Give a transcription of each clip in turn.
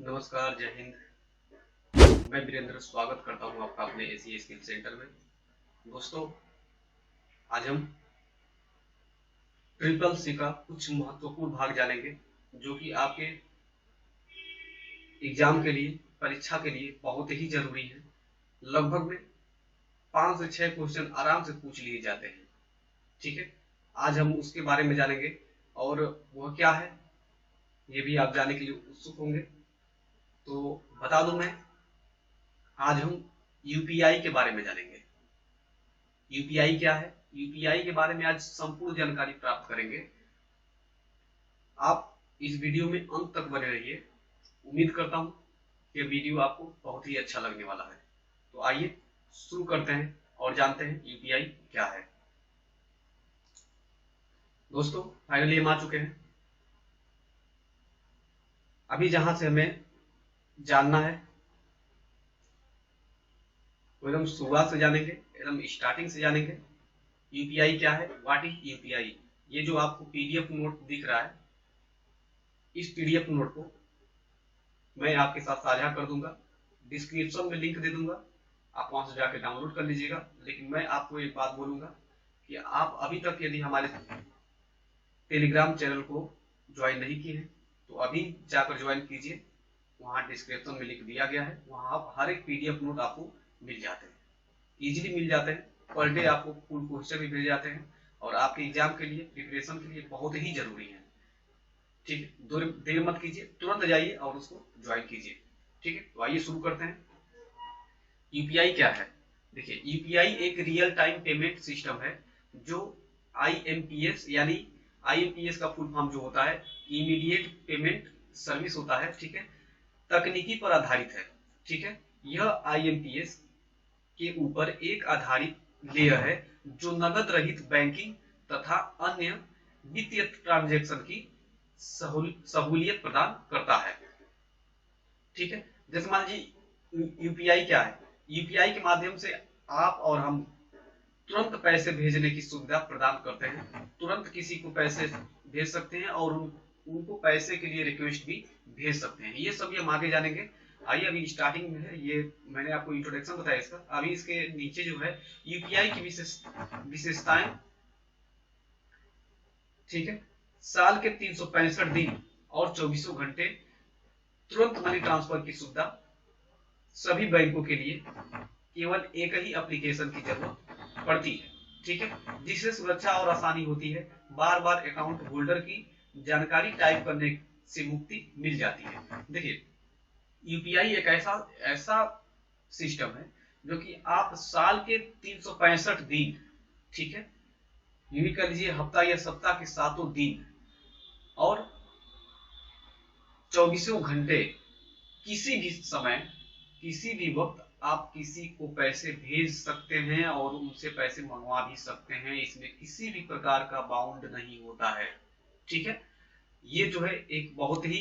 नमस्कार, जय हिंद। मैं वीरेंद्र स्वागत करता हूं आपका अपने एसी स्किल सेंटर में। दोस्तों, आज हम ट्रिपल सी का कुछ महत्वपूर्ण भाग जानेंगे जो कि आपके एग्जाम के लिए, परीक्षा के लिए बहुत ही जरूरी है। लगभग में 5 से 6 क्वेश्चन आराम से पूछ लिए जाते हैं। ठीक है, आज हम उसके बारे में जानेंगे और वह क्या है ये भी आप जानने के लिए उत्सुक होंगे। तो बता दूं मैं, आज हम यूपीआई के बारे में जानेंगे। यूपीआई क्या है, यूपीआई के बारे में आज संपूर्ण जानकारी प्राप्त करेंगे। आप इस वीडियो में अंत तक बने रहिए। उम्मीद करता हूं कि वीडियो आपको बहुत ही अच्छा लगने वाला है। तो आइए शुरू करते हैं और जानते हैं यूपीआई क्या है। दोस्तों, फाइनली हम आ चुके हैं। अभी जहां से हमें जानना है वो एकदम शुरुआत से जानेंगे, एकदम स्टार्टिंग से जानेंगे। यूपीआई क्या है, व्हाट इज यूपीआई। ये जो आपको पीडीएफ नोट दिख रहा है, इस पीडीएफ नोट को मैं आपके साथ साझा कर दूंगा, डिस्क्रिप्शन में लिंक दे दूंगा, आप वहां से जाकर डाउनलोड कर लीजिएगा। लेकिन मैं आपको एक बात बोलूंगा कि आप अभी तक यदि हमारे टेलीग्राम चैनल को ज्वाइन नहीं किए हैं तो अभी जाकर ज्वाइन कीजिए। वहां डिस्क्रिप्शन में लिंक दिया गया है, वहां आप हर एक पीडीएफ नोट आपको मिल जाते हैं, इजीली मिल जाते हैं। पर डे आपको फुल क्वेश्चन भी मिल जाते हैं और आपके एग्जाम के लिए, प्रिपरेशन के लिए बहुत ही जरूरी है। ठीक है, देर मत कीजिए, तुरंत जाइए और उसको ज्वाइन कीजिए। ठीक है, तो आइए शुरू करते हैं। यूपीआई क्या है? देखिए, यूपीआई एक रियल टाइम पेमेंट सिस्टम है जो आईएमपीएस यानी आईएमपीएस का फुल फॉर्म जो होता है इमीडिएट पेमेंट सर्विस होता है। ठीक है, तकनीकी पर आधारित है। ठीक है, यह आईएमपीएस के ऊपर एक आधारित लेयर है जो नगद रहित बैंकिंग तथा अन्य वित्तीय ट्रांजैक्शन की सहूलियत प्रदान करता है। ठीक है, जैसे मान लीजिए यूपीआई क्या है। यूपीआई के माध्यम से आप और हम तुरंत पैसे भेजने की सुविधा प्रदान करते हैं। तुरंत किसी को पैसे भेज सकते हैं और उनको पैसे के लिए रिक्वेस्ट भी भेज सकते हैं। ये सब हम आगे जानेंगे। आइए, अभी स्टार्टिंग में है, ये मैंने आपको इंट्रोडक्शन बताया इसका। अभी इसके नीचे जो है यूपीआई की विशेषताएं। ठीक है, साल के 365 दिन और 24 घंटे तुरंत मनी ट्रांसफर की सुविधा सभी बैंकों के लिए केवल एक ही एप्लीकेशन की जरूरत पड़ती है। ठीक है, जिससे सुरक्षा और आसानी होती है। बार बार अकाउंट होल्डर की जानकारी टाइप करने से मुक्ति मिल जाती है। देखिए, यूपीआई एक ऐसा सिस्टम है जो कि आप साल के 365 दिन, ठीक है, यूं ही कर लीजिए हफ्ता या सप्ताह के 7 दिन और 24 घंटे किसी भी समय, किसी भी वक्त आप किसी को पैसे भेज सकते हैं और उनसे पैसे मंगवा भी सकते हैं। इसमें किसी भी प्रकार का बाउंड नहीं होता है। ठीक है, ये जो है एक बहुत ही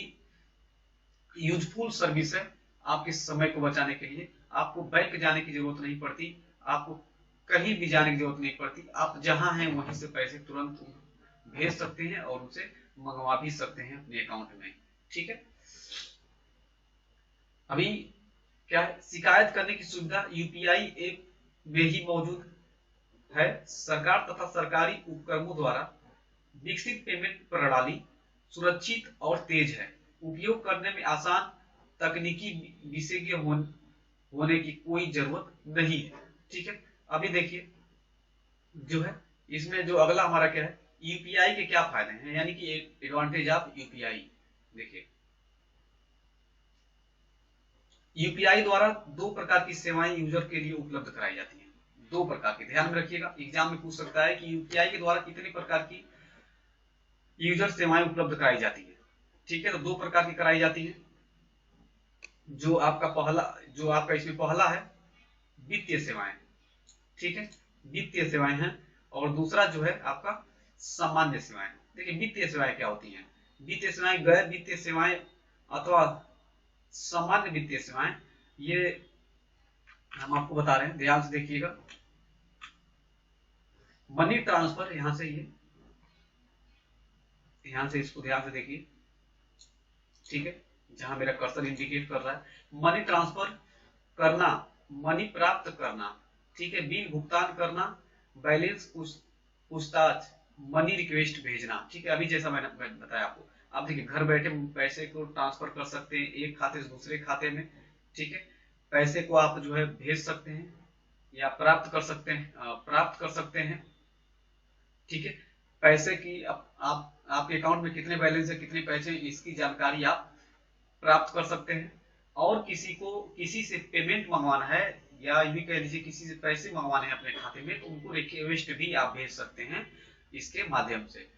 यूजफुल सर्विस है आपके समय को बचाने के लिए। आपको बैंक जाने की जरूरत नहीं पड़ती, आपको कहीं भी जाने की जरूरत नहीं पड़ती। आप जहां हैं वहीं से पैसे तुरंत भेज सकते हैं और उसे मंगवा भी सकते हैं अपने अकाउंट में। ठीक है, अभी क्या है, शिकायत करने की सुविधा यूपीआई ऐप में ही मौजूद है। सरकार तथा सरकारी उपक्रमों द्वारा विकसित पेमेंट प्रणाली सुरक्षित और तेज है। उपयोग करने में आसान, तकनीकी विशेषज्ञ होने की कोई जरूरत नहीं है। ठीक है, अभी देखिए जो है, इसमें जो अगला हमारा क्या है, यूपीआई के क्या फायदे हैं, यानी कि एडवांटेज ऑफ यूपीआई। देखिए, यूपीआई द्वारा 2 प्रकार की सेवाएं यूजर के लिए उपलब्ध कराई जाती हैं। 2 प्रकार की, ध्यान में रखिएगा, एग्जाम में पूछ सकता है कि यूपीआई के द्वारा कितनी प्रकार की यूजर सेवाएं उपलब्ध कराई जाती है। ठीक है, तो 2 प्रकार की कराई जाती है। जो आपका इसमें पहला है वित्तीय सेवाएं। ठीक है, वित्तीय सेवाएं हैं। और दूसरा जो है आपका सामान्य सेवाएं। देखिए, वित्तीय सेवाएं क्या होती हैं। वित्तीय सेवाएं गैर वित्तीय सेवाएं अथवा सामान्य वित्तीय सेवाएं, ये हम आपको बता रहे हैं, ध्यान से देखिएगा। मनी ट्रांसफर, यहां से इसको ध्यान से देखिए। ठीक है, जहां मेरा कर्सर इंडिकेट कर रहा है, मनी ट्रांसफर करना, मनी प्राप्त करना, ठीक है, बिल भुगतान करना, बैलेंस पूछताछ, मनी रिक्वेस्ट भेजना, ठीक है। अभी जैसा मैंने बताया आपको, आप देखिए घर बैठे पैसे को ट्रांसफर कर सकते हैं एक खाते से दूसरे खाते में, ठीक है। पैसे को आप जो है भेज सकते हैं या प्राप्त कर सकते हैं, ठीक है। पैसे की आप आपके अकाउंट में कितने बैलेंस है, कितने पैसे, इसकी जानकारी आप प्राप्त कर सकते हैं। और किसी को किसी से पेमेंट मंगवाना है, या ये भी कह लीजिए किसी से पैसे मंगवाने हैं अपने खाते में, तो उनको रिक्वेस्ट भी आप भेज सकते हैं इसके माध्यम से।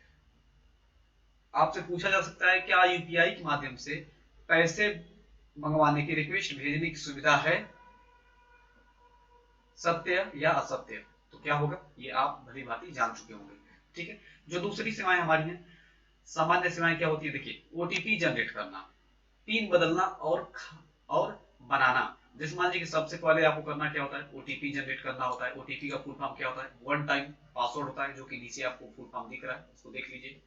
आपसे पूछा जा सकता है क्या यूपीआई के माध्यम से पैसे मंगवाने की, रिक्वेस्ट भेजने की सुविधा है, सत्य या असत्य? तो क्या होगा, ये आप भली भांति जान चुके होंगे, ठीक है। जो दूसरी सेवाएं हमारी हैं, सामान्य सेवाएं क्या होती है, देखिए ओटीपी जनरेट करना, पिन बदलना और बनाना। जैसे मान लीजिए कि सबसे पहले आपको करना क्या होता है, ओटीपी जनरेट करना होता है। ओटीपी का फुल फॉर्म क्या होता है, वन टाइम पासवर्ड होता है, जो कि नीचे आपको फुल फॉर्म दिख रहा है, उसको देख लीजिए,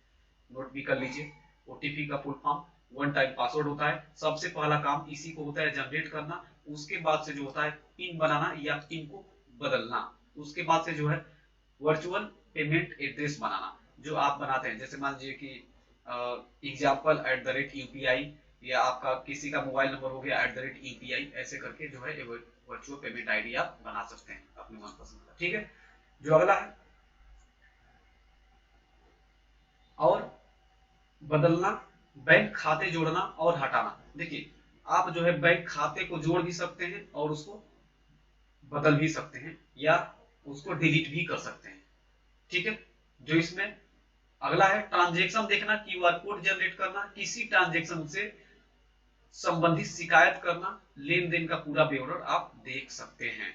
नोट भी कर लीजिए। ओटीपी का full form one time password होता है। सबसे पहला काम इसी को होता है, जनरेट करना। उसके बाद से जो होता है पिन बनाना या पिन को बदलना। उसके बाद से जो है वर्चुअल पेमेंट एड्रेस बनाना, जो आप बनाते हैं। जैसे मान लीजिए कि example@UPI, या आपका किसी का मोबाइल नंबर हो गया @UPI, ऐसे करके जो है वर्चुअल पेमेंट आईडी आप बना सकते हैं अपने मनपसंद का, ठीक है। जो अगला है, और बदलना, बैंक खाते जोड़ना और हटाना। देखिए आप जो है बैंक खाते को जोड़ भी सकते हैं और उसको बदल भी सकते हैं, या उसको डिलीट भी कर सकते हैं, ठीक है। जो इसमें अगला है, ट्रांजेक्शन देखना, क्यूआर कोड जनरेट करना, किसी ट्रांजेक्शन से संबंधित शिकायत करना, लेन देन का पूरा ब्यौरा आप देख सकते हैं,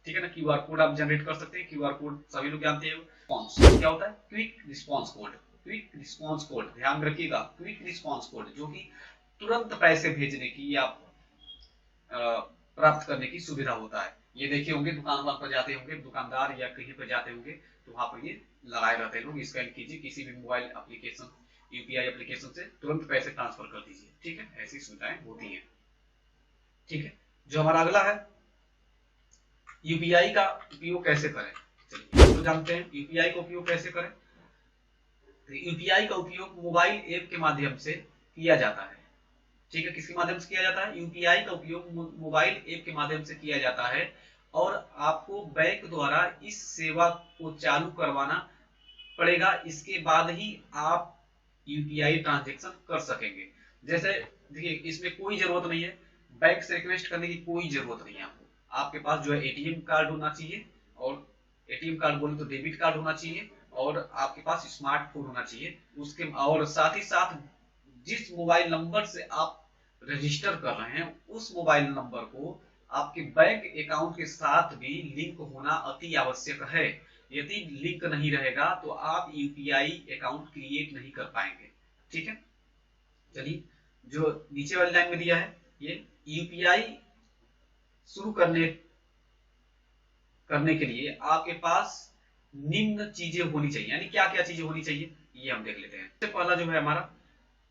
ठीक है ना। क्यूआर कोड आप जनरेट कर सकते हैं। क्यूआर कोड सभी लोग जानते हैं। रिस्पॉन्स क्या होता है, quick response code. Quick response code ध्यान रखिएगा, क्विक रिस्पॉन्स कोड जो कि तुरंत पैसे भेजने की या प्राप्त करने की सुविधा होता है। ये देखे होंगे दुकान पर जाते होंगे दुकानदार, या कहीं पर जाते होंगे तो वहां पर ये लगाए रहते हैं लोग, स्कैन कीजिए किसी भी मोबाइल एप्लीकेशन, यूपीआई एप्लीकेशन से तुरंत पैसे ट्रांसफर कर दीजिए, ठीक है। ऐसी सुविधाएं होती हैं, ठीक है। जो हमारा अगला है, यूपीआई का उपयोग कैसे करें। चलिए तो जानते हैं यूपीआई का उपयोग कैसे करें। तो यूपीआई का उपयोग मोबाइल ऐप के माध्यम से किया जाता है, ठीक है। किसके माध्यम से किया जाता है, यूपीआई का उपयोग मोबाइल ऐप के माध्यम से किया जाता है, और आपको बैंक द्वारा इस सेवा को चालू करवाना पड़ेगा, इसके बाद ही आप यूपीआई ट्रांजैक्शन कर सकेंगे। जैसे देखिए इसमें कोई जरूरत नहीं है, बैंक से रिक्वेस्ट करने की कोई जरूरत नहीं है आपको। आपके पास जो है एटीएम कार्ड होना चाहिए, और एटीएम कार्ड बोले तो डेबिट कार्ड होना चाहिए, और आपके पास स्मार्टफोन होना चाहिए उसके, और साथ ही साथ जिस मोबाइल नंबर से आप रजिस्टर कर रहे हैं उस मोबाइल नंबर को आपके बैंक अकाउंट के साथ भी लिंक होना अति आवश्यक है। यदि लिंक नहीं रहेगा तो आप यूपीआई अकाउंट क्रिएट नहीं कर पाएंगे, ठीक है। चलिए जो नीचे वाली लाइन में दिया है, ये यूपीआई शुरू करने के लिए आपके पास निम्न चीजें होनी चाहिए, यानी क्या क्या चीजें होनी चाहिए ये हम देख लेते हैं। सबसे पहला जो है हमारा,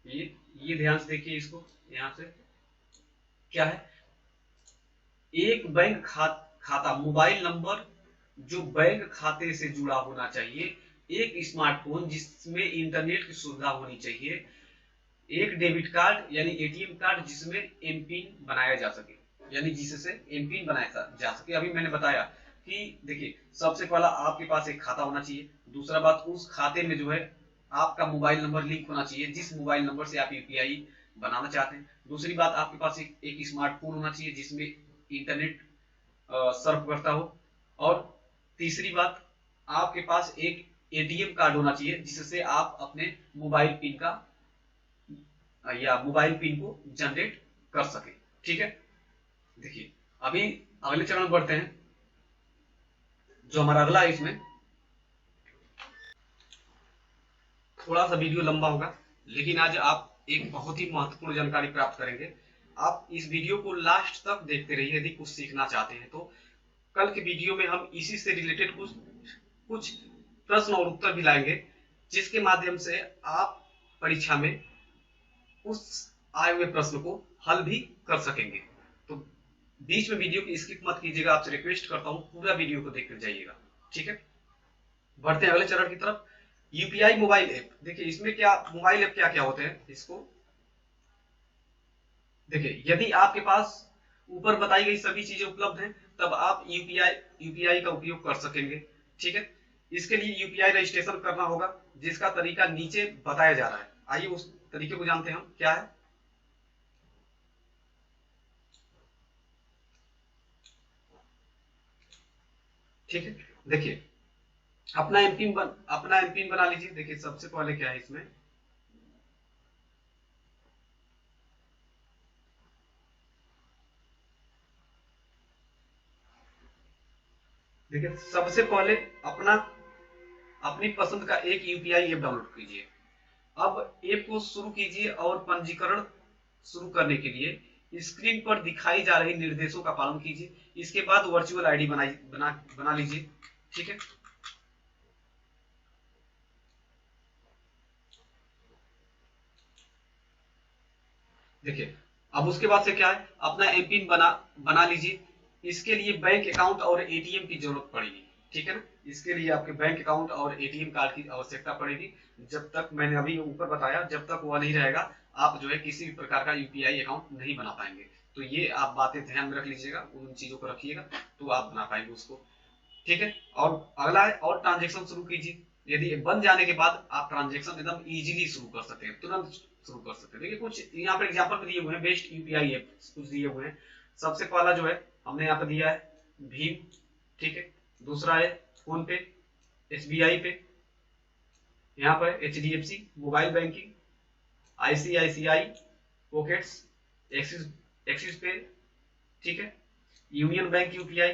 ये ध्यान से देखिए इसको, यहां से क्या है, एक बैंक खाता, मोबाइल नंबर जो बैंक खाते से जुड़ा होना चाहिए, एक स्मार्टफोन जिसमें इंटरनेट की सुविधा होनी चाहिए, एक डेबिट कार्ड यानी एटीएम कार्ड जिसमें एमपिन बनाया जा सके, यानी जिससे एमपिन बनाया जा सके। अभी मैंने बताया कि देखिए सबसे पहला आपके पास एक खाता होना चाहिए, दूसरा बात उस खाते में जो है आपका मोबाइल नंबर लिंक होना चाहिए, जिस मोबाइल नंबर से आप यूपीआई बनाना चाहते हैं। दूसरी बात आपके पास एक स्मार्टफोन होना चाहिए जिसमें इंटरनेट सर्फ करता हो, और तीसरी बात आपके पास एक एटीएम कार्ड होना चाहिए जिससे आप अपने मोबाइल पिन का या मोबाइल पिन को जनरेट कर सके, ठीक है। देखिए अभी अगले चरण में बढ़ते हैं। जो हमारा अगला है, इसमें थोड़ा सा वीडियो लंबा होगा, लेकिन आज आप एक बहुत ही महत्वपूर्ण जानकारी प्राप्त करेंगे। आप इस वीडियो को लास्ट तक देखते रहिए यदि कुछ सीखना चाहते हैं तो। कल के वीडियो में हम इसी से रिलेटेड कुछ प्रश्न और उत्तर भी लाएंगे, जिसके माध्यम से आप परीक्षा में उस आए हुए प्रश्न को हल भी कर सकेंगे। तो बीच में वीडियो की स्किप मत कीजिएगा, आपसे रिक्वेस्ट करता हूं पूरा वीडियो को देखकर जाइएगा। ठीक है, बढ़ते हैं अगले चरण की तरफ। यूपीआई मोबाइल ऐप, देखिए इसमें क्या मोबाइल ऐप क्या क्या होते हैं इसको देखिए। यदि आपके पास ऊपर बताई गई सभी चीजें उपलब्ध हैं तब आप यूपीआई का उपयोग कर सकेंगे। ठीक है, इसके लिए यूपीआई रजिस्ट्रेशन करना होगा, जिसका तरीका नीचे बताया जा रहा है। आइए उस तरीके को जानते हैं हम क्या है। ठीक है, देखिए अपना एमपिन बना लीजिए। देखिए सबसे पहले क्या है इसमें, देखिए सबसे पहले अपना अपनी पसंद का एक यूपीआई ऐप डाउनलोड कीजिए। अब ऐप को शुरू कीजिए और पंजीकरण शुरू करने के लिए स्क्रीन पर दिखाई जा रही निर्देशों का पालन कीजिए। इसके बाद वर्चुअल आईडी बना लीजिए। ठीक है, देखिए अब उसके बाद से क्या है, अपना एमपिन बना लीजिए। इसके लिए बैंक अकाउंट और एटीएम की जरूरत पड़ेगी। ठीक है ना, इसके लिए आपके बैंक अकाउंट और एटीएम कार्ड की आवश्यकता पड़ेगी। जब तक मैंने अभी ऊपर बताया, जब तक वह नहीं रहेगा आप जो है किसी भी प्रकार का यूपीआई अकाउंट नहीं बना पाएंगे। तो ये आप बातें ध्यान में रख लीजिएगा, उन चीजों को रखिएगा तो आप बना पाएंगे उसको। ठीक है, और अगला है और ट्रांजेक्शन शुरू कीजिए। यदि बन जाने के बाद आप ट्रांजेक्शन एकदम इजीली शुरू कर सकते हैं, तुरंत शुरू कर सकते हैं। देखिए कुछ यहाँ पर एग्जांपल दिए हुए हैं, बेस्ट यूपीआई ऐप कुछ दिए हुए हैं। सबसे पहला जो है हमने यहाँ पर दिया है भीम। ठीक है, दूसरा है फोन पे, एसबीआई पे, यहाँ पर HDFC mobile banking, ICICI pockets, axis axis पे। ठीक है, union bank UPI,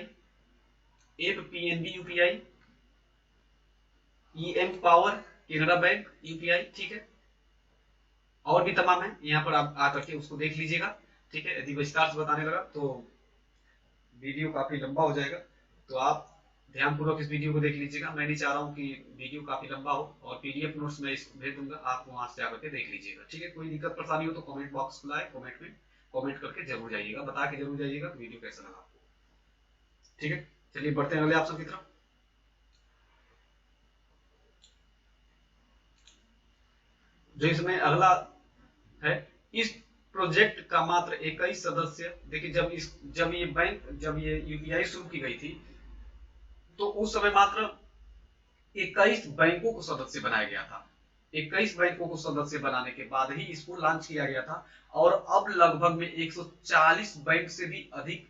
app PNB UPI, EM power, Canara bank UPI. ठीक है, और भी तमाम है, यहाँ पर आप आकर के उसको देख लीजिएगा। ठीक है, यदि विस्तार से बताने लगा तो वीडियो काफी लंबा हो जाएगा, तो आप ध्यानपूर्वक इस वीडियो को देख लीजिएगा। मैं नहीं चाह रहा हूँ कि वीडियो काफी लंबा हो, और पीडीएफ नोट्स मैं भेज दूंगा, आप वहां से आकर के देख लीजिएगा। ठीक है, कोई दिक्कत परेशानी हो तो कमेंट बॉक्स खुला है, कमेंट में कमेंट करके जरूर जाइएगा, बता के जरूर जाइएगा वीडियो कैसा लगा आपको। ठीक है, चलिए बढ़ते हैं अगले ऑप्शन की तरफ। जो इसमें अगला है, इस प्रोजेक्ट का मात्र 21 सदस्य। देखिए जब ये यूपीआई शुरू की गई थी तो उस समय मात्र 21 बैंकों को सदस्य बनाया गया था। 21 बैंकों को सदस्य बनाने के बाद ही इसको लॉन्च किया गया था, और अब लगभग में 140 बैंक से भी अधिक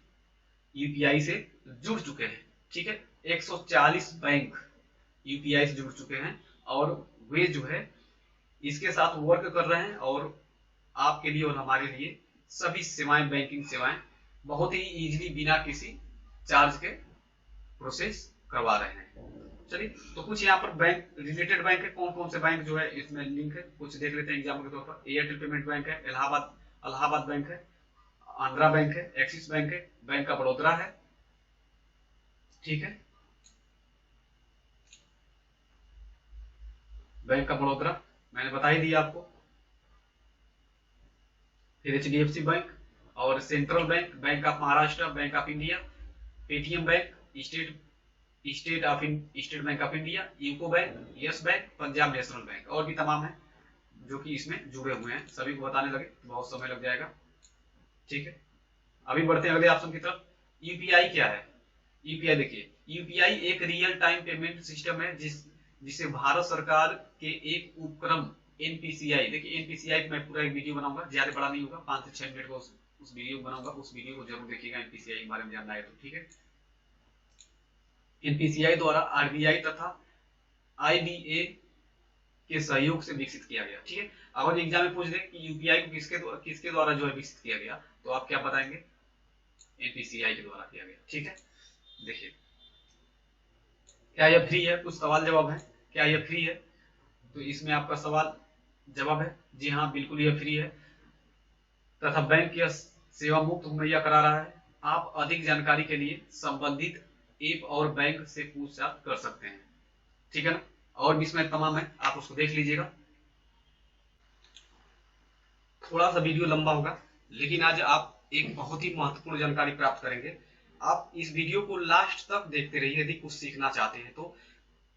यूपीआई से जुड़ चुके हैं। ठीक है, 140 बैंक यूपीआई से जुड़ चुके हैं, और वे जो है इसके साथ वर्क कर रहे हैं, और आपके लिए और हमारे लिए सभी सेवाएं, बैंकिंग सेवाएं बहुत ही इजीली बिना किसी चार्ज के प्रोसेस करवा रहे हैं। चलिए, तो कुछ यहाँ पर बैंक रिलेटेड बैंक है, कौन कौन से बैंक जो है इसमें लिंक है कुछ देख लेते हैं एग्जाम्पल के तौर पर। एयरटेल पेमेंट बैंक है, इलाहाबाद बैंक है, आंध्रा बैंक है, एक्सिस बैंक है, बैंक ऑफ बड़ौदा है। ठीक है, बैंक ऑफ बड़ौदा मैंने बता ही दिया आपको। फिर एचडीएफसी बैंक, और central bank, bank of Maharashtra, bank of India, Paytm bank, state bank of India, UCO bank, yes bank, Punjab national bank, और भी तमाम है जो कि इसमें जुड़े हुए हैं। सभी को बताने लगे तो बहुत समय लग जाएगा। ठीक है, अभी बढ़ते हैं अगले ऑप्शन की तरफ। यूपीआई क्या है? यूपीआई देखिए, यूपीआई एक रियल टाइम पेमेंट सिस्टम है जिसे भारत सरकार के एक उपक्रम एनपीसीआई, देखिए एनपीसीआई मैं पूरा एक वीडियो बनाऊंगा, ज्यादा बड़ा नहीं होगा, 5 से 6 मिनट का उस वीडियो बनाऊंगा, उस वीडियो को जरूर देखिएगा एनपीसीआई के बारे में जानना है तो। ठीक है, एनपीसीआई द्वारा आरबीआई तथा आईबीए के सहयोग से विकसित किया गया। ठीक है, अगर एग्जाम में पूछ दे कि यूपीआई को किसके द्वारा जो है विकसित किया गया, तो आप क्या बताएंगे? एनपीसीआई के द्वारा किया गया। ठीक है, देखिए क्या यह फ्री है? कुछ सवाल जवाब है, क्या यह फ्री है? तो इसमें आपका सवाल जवाब है जी हाँ, बिल्कुल यह फ्री है, तथा बैंक यह सेवा मुफ्त मुहैया करा रहा है। आप अधिक जानकारी के लिए संबंधित ऐप और बैंक से पूछताछ कर सकते हैं। ठीक है ना, और भी इसमें तमाम है, आप उसको देख लीजिएगा। थोड़ा सा वीडियो लंबा होगा, लेकिन आज आप एक बहुत ही महत्वपूर्ण जानकारी प्राप्त करेंगे। आप इस वीडियो को लास्ट तक देखते रहिए यदि कुछ सीखना चाहते हैं तो।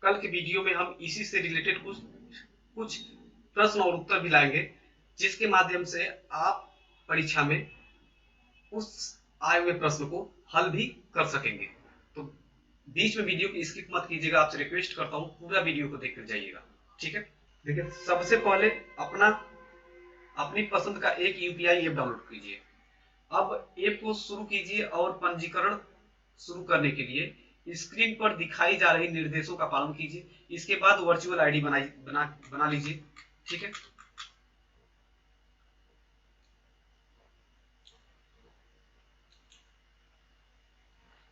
कल के वीडियो में हम इसी से रिलेटेड कुछ कुछ प्रश्न और उत्तर भी लाएंगे, जिसके माध्यम से आप परीक्षा में उस आए हुए प्रश्न को हल भी कर सकेंगे। तो बीच में वीडियो की स्किप मत कीजिएगा, आपसे रिक्वेस्ट करता हूँ पूरा वीडियो को देखकर जाइएगा, ठीक है। देखिए, सबसे पहले अपनी पसंद का एक यूपीआई ऐप डाउनलोड कीजिए। अब ऐप को शुरू कीजिए और पंजीकरण शुरू करने के लिए स्क्रीन पर दिखाई जा रही निर्देशों का पालन कीजिए। इसके बाद वर्चुअल आईडी बना लीजिए, ठीक है।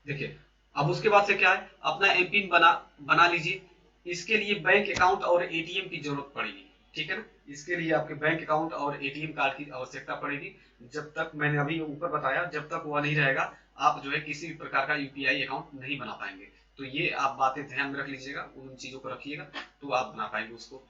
देखिए, अब उसके बाद से क्या है, अपना एमपिन बना लीजिए। इसके लिए बैंक अकाउंट और एटीएम की जरूरत पड़ेगी, ठीक है ना। इसके लिए आपके बैंक अकाउंट और एटीएम कार्ड की आवश्यकता पड़ेगी। जब तक मैंने अभी ऊपर बताया, जब तक वह नहीं रहेगा आप जो है किसी भी प्रकार का यूपीआई अकाउंट नहीं बना पाएंगे। तो ये आप बातें ध्यान में रख लीजिएगा, उन चीजों को रखिएगा तो आप बना पाएंगे उसको,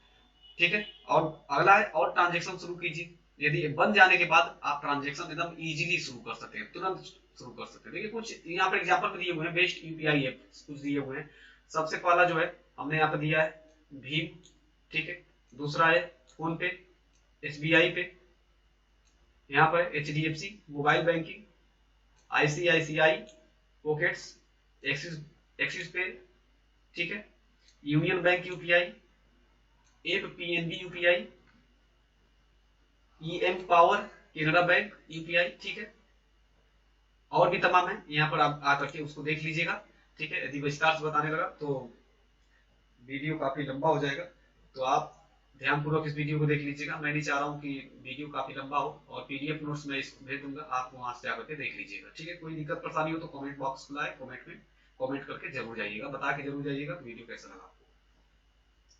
ठीक है। और अगला है, और ट्रांजेक्शन शुरू कीजिए। यदि बन जाने के बाद आप ट्रांजेक्शन एकदम इजीली शुरू कर सकते हैं, तुरंत शुरू कर सकते हैं। देखिए, कुछ यहाँ पर एग्जांपल दिए हुए हैं, बेस्ट यूपीआई ऐप कुछ दिए हुए हैं। सबसे पहला जो है हमने यहाँ पे दिया है भीम, ठीक है। दूसरा है फोन पे, एसबीआई पे, यहाँ पर HDFC mobile banking, ICICI pockets, axis पे, ठीक है। Union bank UPI, app PNB UPI, EM power, Canara bank UPI, ठीक है। और भी तमाम है, यहाँ पर आप आकर के उसको देख लीजिएगा, ठीक है। यदि विस्तार से बताने लगा तो वीडियो काफी लंबा हो जाएगा, तो आप ध्यानपूर्वक इस वीडियो को देख लीजिएगा। मैं नहीं चाह रहा हूँ कि वीडियो काफी लंबा हो, और पीडीएफ नोट्स मैं इसको भेज दूंगा, आप वहां से जाकर के देख लीजिएगा, ठीक है। कोई दिक्कत परेशानी हो तो कमेंट बॉक्स खुला है, कमेंट में कमेंट करके जरूर जाइएगा, बता के जरूर जाइएगा वीडियो कैसा लगा आपको,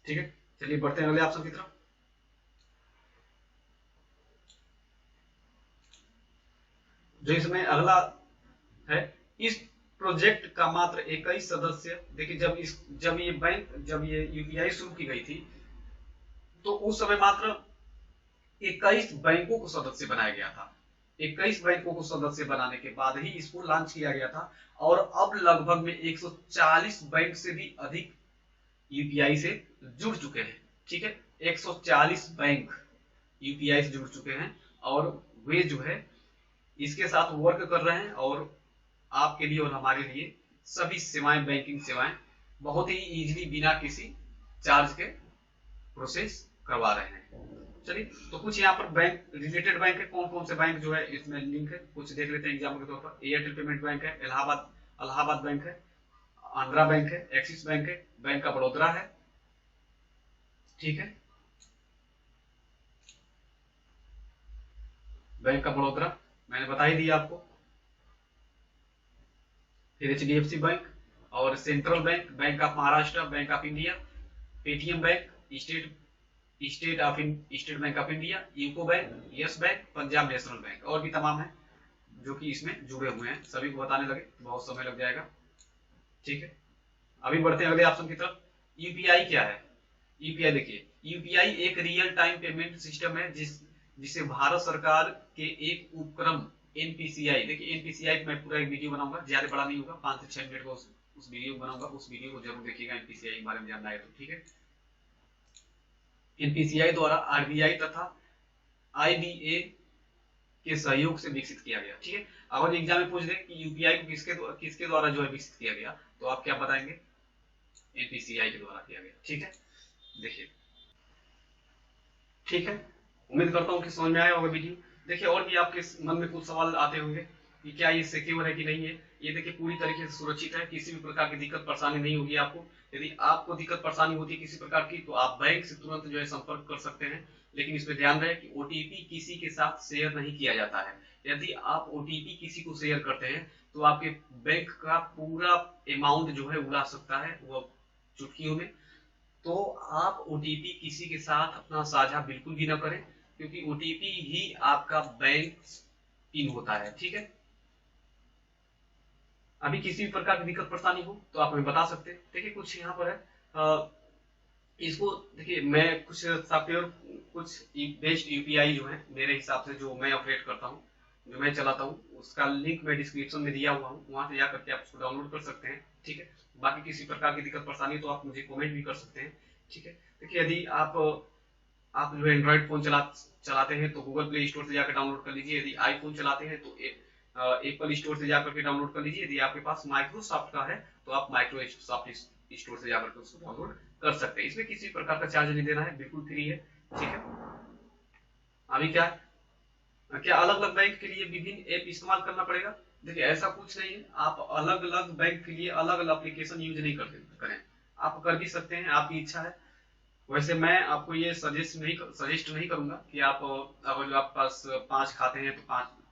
ठीक है। चलिए बढ़ते हैं अगले ऑप्शन की तरफ। जो इसमें अगला है, इस प्रोजेक्ट का मात्र 21 सदस्य। देखिए, जब ये यूपीआई शुरू की गई थी तो उस समय मात्र 21 बैंकों को सदस्य बनाया गया था। 21 बैंकों को सदस्य बनाने के बाद ही इसको लॉन्च किया गया था, और अब लगभग में 140 बैंक से भी अधिक यूपीआई से जुड़ चुके हैं, ठीक है। 140 बैंक यूपीआई से जुड़ चुके हैं, और वे जो है इसके साथ वर्क कर रहे हैं, और आपके लिए और हमारे लिए सभी सेवाएं, बैंकिंग सेवाएं बहुत ही इजीली बिना किसी चार्ज के प्रोसेस करवा रहे हैं। चलिए, तो कुछ यहाँ पर बैंक रिलेटेड बैंक है, कौन कौन से बैंक जो है इसमें लिंक है कुछ देख लेते हैं एग्जाम्पल के तौर पर। एयरटेल पेमेंट बैंक है, इलाहाबाद बैंक है, आंध्रा बैंक है, एक्सिस बैंक है, बैंक ऑफ बड़ौदा है, ठीक है। बैंक ऑफ बड़ौदा मैंने बता ही दिया आपको। फिर एचडीएफसी बैंक, और central bank, bank of Maharashtra, bank of India, Paytm bank, state bank of India, UCO bank, yes bank, Punjab national bank, और भी तमाम है जो कि इसमें जुड़े हुए हैं। सभी को बताने लगे तो बहुत समय लग जाएगा, ठीक है। अभी बढ़ते हैं अगले ऑप्शन की तरफ। यूपीआई क्या है? यूपीआई देखिए, यूपीआई एक रियल टाइम पेमेंट सिस्टम है जिसे भारत सरकार के एक उपक्रम एनपीसीआई, देखिए एनपीसीआई मैं पूरा एक वीडियो बनाऊंगा, ज्यादा बड़ा नहीं होगा, 5 से 6 मिनट का उस वीडियो बनाऊंगा, उस वीडियो को जरूर देखिएगा एनपीसीआई के बारे में जानना है तो, ठीक है। एनपीसीआई द्वारा आरबीआई तथा आईबीए के सहयोग से विकसित किया गया, ठीक है। अगर एग्जाम में पूछ दे कि यूपीआई को किसके द्वारा जो है विकसित किया गया, तो आप क्या बताएंगे? एनपीसीआई के द्वारा किया गया, ठीक है। देखिए, ठीक है, उम्मीद करता हूँ कि समझ में आया होगा वीडियो। देखिए, और भी आपके मन में कुछ सवाल आते होंगे कि क्या ये सिक्योर है कि नहीं है। ये देखिए पूरी तरीके से सुरक्षित है, किसी भी प्रकार की दिक्कत परेशानी नहीं होगी आपको। यदि आपको दिक्कत परेशानी होती है किसी प्रकार की, तो आप बैंक से तुरंत जो है संपर्क कर सकते हैं, लेकिन इसमें ध्यान रहे कि ओटीपी किसी के साथ शेयर नहीं किया जाता है। यदि आप ओटीपी किसी को शेयर करते हैं तो आपके बैंक का पूरा अमाउंट जो है उड़ा सकता है वो चुटकियों में। तो आप ओटीपी किसी के साथ अपना साझा बिल्कुल भी ना करें, क्योंकि ओटीपी ही आपका बैंक पिन होता है, ठीक है। अभी किसी भी प्रकार की दिक्कत परेशानी हो तो आप हमें बता सकते हैं। देखिए, कुछ यहाँ पर है, इसको देखिए, मैं कुछ सॉफ्टवेयर, कुछ बेस्ट यूपीआई जो है मेरे हिसाब से, जो मैं ऑपरेट करता हूँ, जो मैं चलाता हूँ, उसका लिंक मैं डिस्क्रिप्शन में दिया हुआ हूँ, वहां से जाकर के आप उसको डाउनलोड कर सकते हैं। ठीक है, बाकी किसी प्रकार की दिक्कत परेशानी हो तो आप मुझे कमेंट भी कर सकते हैं। ठीक है, देखिए यदि आप जो एंड्रॉइड फोन चलाते हैं तो गूगल प्ले स्टोर से जाकर डाउनलोड कर लीजिए। यदि आईफोन चलाते हैं तो एप्पल स्टोर से जाकर के डाउनलोड कर लीजिए। यदि आपके पास माइक्रोसॉफ्ट का है तो आप माइक्रोसॉफ्ट स्टोर से जाकर के उसको डाउनलोड कर सकते हैं। इसमें किसी प्रकार का चार्ज नहीं देना है, बिल्कुल फ्री है। ठीक है, अभी क्या क्या अलग अलग बैंक के लिए विभिन्न ऐप इस्तेमाल करना पड़ेगा? देखिए ऐसा कुछ नहीं है, आप अलग अलग बैंक के लिए अलग अलग एप्लीकेशन यूज नहीं करते करें, आप कर भी सकते हैं, आपकी इच्छा है। वैसे मैं आपको ये सजेस्ट नहीं करूंगा कि आप, अगर जो आपके पास 5 खाते हैं तो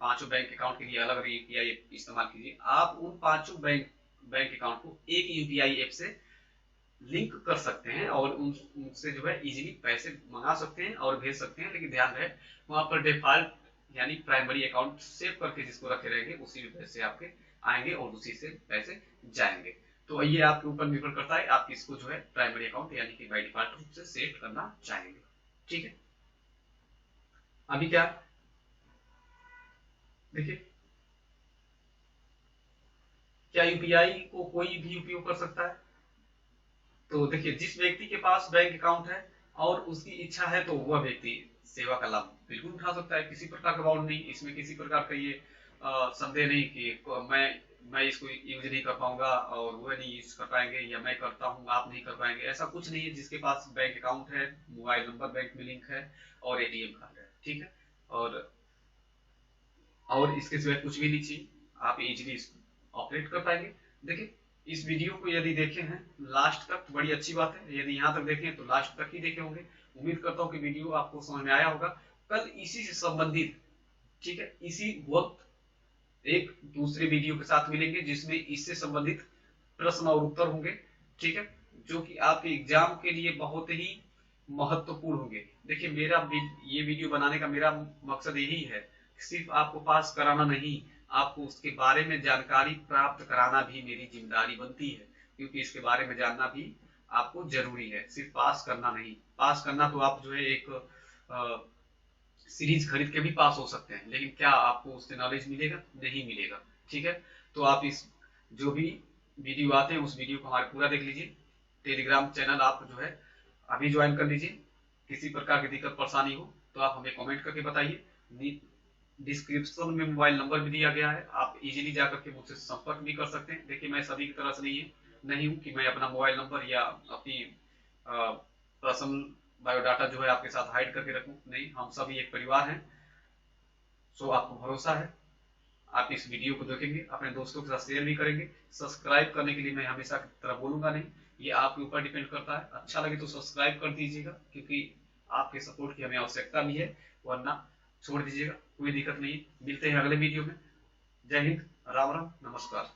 पांचों बैंक अकाउंट के लिए अलग अलग यूपीआई इस्तेमाल कीजिए। आप उन पांचों बैंक अकाउंट को एक यूपीआई ऐप से लिंक कर सकते हैं और उनसे जो है इजीली पैसे मंगा सकते हैं और भेज सकते हैं। लेकिन ध्यान रहे, वहां पर डिफॉल्ट यानी प्राइमरी अकाउंट सेव करके जिसको रखे रहेंगे उसी में पैसे आपके आएंगे और उसी से पैसे जाएंगे। तो ये आपके ऊपर निर्भर करता है, आप किसको जो है प्राइमरी अकाउंट यानी कि बाई डिफॉल्ट रूप से सेट करना चाहेंगे। ठीक है, अभी क्या देखिए, क्या यूपीआई को कोई भी उपयोग कर सकता है? तो देखिए, जिस व्यक्ति के पास बैंक अकाउंट है और उसकी इच्छा है तो वह व्यक्ति सेवा का लाभ बिल्कुल उठा सकता है। किसी प्रकार का बाउंड नहीं, इसमें किसी प्रकार का ये संदेह नहीं कि मैं इसको यूज नहीं कर पाऊंगा और वह नहीं यूज कर पाएंगे, या मैं करता हूँ आप नहीं कर पाएंगे, ऐसा कुछ नहीं है। जिसके पास बैंक अकाउंट है, मोबाइल नंबर बैंक में लिंक है और एटीएम कार्ड है, ठीक है, और इसके सिवाय कुछ भी नहीं चाहिए, आप इजीली इसको ऑपरेट कर पाएंगे। देखिए, इस वीडियो को यदि देखे हैं लास्ट तक तो बड़ी अच्छी बात है, यदि यहाँ तक देखें तो लास्ट तक ही देखे होंगे। उम्मीद करता हूँ कि वीडियो आपको समझ में आया होगा। कल इसी से संबंधित, ठीक है, इसी वक्त एक दूसरे वीडियो के साथ मिलेंगे जिसमें इससे संबंधित प्रश्न और उत्तर होंगे। ठीक है, जो कि आपके एग्जाम के लिए बहुत ही महत्वपूर्ण होंगे। देखिए, ये वीडियो बनाने का मेरा मकसद यही है, सिर्फ आपको पास कराना नहीं, आपको उसके बारे में जानकारी प्राप्त कराना भी मेरी जिम्मेदारी बनती है, क्योंकि इसके बारे में जानना भी आपको जरूरी है। सिर्फ पास करना नहीं, पास करना तो आप जो है एक सीरीज खरीद के भी पास हो सकते हैं, लेकिन क्या आपको उससे नॉलेज मिलेगा? नहीं मिलेगा। ठीक है, तो आप इस जो भी वीडियो आते हैं उस वीडियो को हमारे पूरा देख लीजिए। टेलीग्राम चैनल आप जो है अभी ज्वाइन कर लीजिए। किसी प्रकार की दिक्कत परेशानी हो तो आप हमें कमेंट करके बताइए। डिस्क्रिप्शन में मोबाइल नंबर भी दिया गया है, आप इजीली जाकर के मुझसे संपर्क भी कर सकते हैं। देखिए, मैं सभी की तरह से नहीं हूँ कि मैं अपना मोबाइल नंबर या अपनी पर्सनल बायोडाटा जो है आपके साथ हाइड करके रखूं, नहीं, हम सभी एक परिवार हैं। सो आपको भरोसा है, आप इस वीडियो को देखेंगे, अपने दोस्तों के साथ शेयर भी करेंगे। सब्सक्राइब करने के लिए मैं हमेशा की तरह बोलूंगा नहीं, ये आपके ऊपर डिपेंड करता है। अच्छा लगे तो सब्सक्राइब कर दीजिएगा, क्योंकि आपके सपोर्ट की हमें आवश्यकता भी है, वरना छोड़ दीजिएगा, कोई दिक्कत नहीं। मिलते हैं अगले वीडियो में। जय हिंद, राम राम, नमस्कार।